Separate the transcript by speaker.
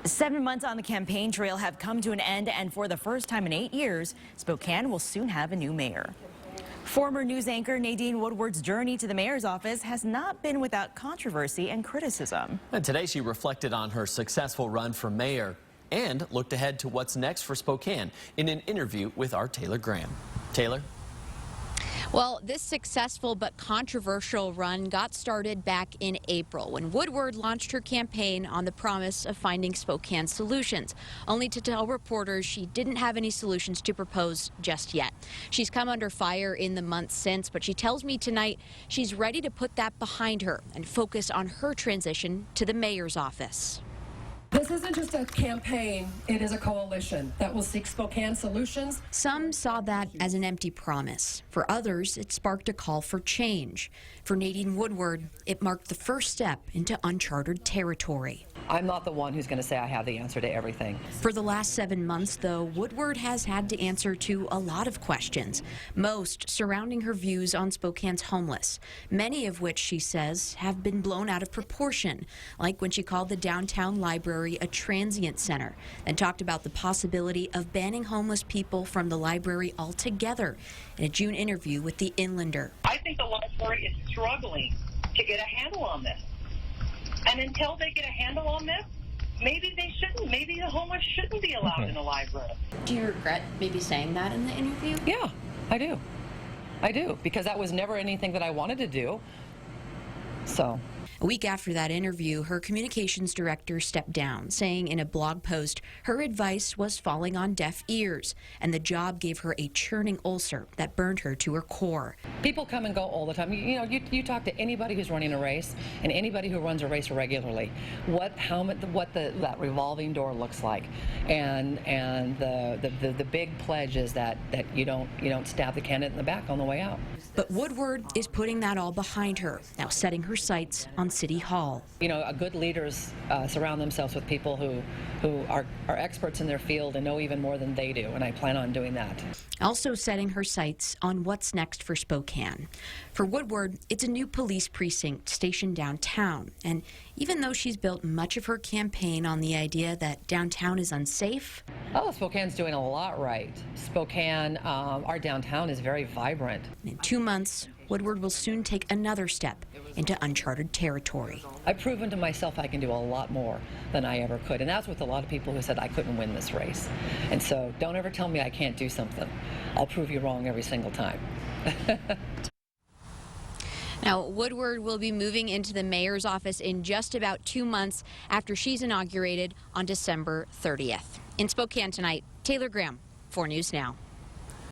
Speaker 1: 7 months on the campaign trail have come to an end, and for the first time in 8 years, Spokane will soon have a new mayor. Former news anchor Nadine Woodward's journey to the mayor's office has not been without controversy and criticism.
Speaker 2: And today she reflected on her successful run for mayor and looked ahead to what's next for Spokane in an interview with our Taylor Graham. Taylor?
Speaker 3: Well, this successful but controversial run got started back in April when Woodward launched her campaign on the promise of finding Spokane solutions, only to tell reporters she didn't have any solutions to propose just yet. She's come under fire in the months since, but she tells me tonight she's ready to put that behind her and focus on her transition to the mayor's office.
Speaker 4: This isn't just a campaign, it is a coalition that will seek Spokane solutions.
Speaker 3: Some saw that as an empty promise. For others, it sparked a call for change. For Nadine Woodward, it marked the first step into uncharted territory.
Speaker 5: I'm not the one who's going to say I have the answer to everything.
Speaker 3: For the last 7 months, though, Woodward has had to answer to a lot of questions, most surrounding her views on Spokane's homeless, many of which, she says, have been blown out of proportion, like when she called the downtown library a transient center and talked about the possibility of banning homeless people from the library altogether in a June interview with the Inlander.
Speaker 6: I think the library is struggling to get a handle on this. And until they get a handle on this, maybe they shouldn't. Maybe the homeless shouldn't be allowed in the library.
Speaker 3: Do you regret maybe saying that in the interview?
Speaker 5: Yeah, I do. I do, because that was never anything that I wanted to do. So.
Speaker 3: A week after that interview, her communications director stepped down, saying in a blog post her advice was falling on deaf ears, and the job gave her a churning ulcer that burned her to her core.
Speaker 5: People come and go all the time. You talk to anybody who's running a race and anybody who runs a race regularly, what that revolving door looks like, and the big pledge is that you don't stab the candidate in the back on the way out.
Speaker 3: But Woodward is putting that all behind her, now setting her sights on City Hall.
Speaker 5: Good leaders surround themselves with people who are experts in their field and know even more than they do, and I plan on doing that.
Speaker 3: Also setting her sights on what's next for Spokane. For Woodward, it's a new police precinct stationed downtown, and even though she's built much of her campaign on the idea that downtown is unsafe.
Speaker 5: Oh, Spokane's doing a lot right. Spokane, our downtown is very vibrant.
Speaker 3: In 2 months, Woodward will soon take another step into uncharted territory.
Speaker 5: I've proven to myself I can do a lot more than I ever could, and that's with a lot of people who said I couldn't win this race. And so don't ever tell me I can't do something. I'll prove you wrong every single time.
Speaker 3: Now, Woodward will be moving into the mayor's office in just about 2 months after she's inaugurated on December 30th. In Spokane tonight, Taylor Graham, 4 News Now.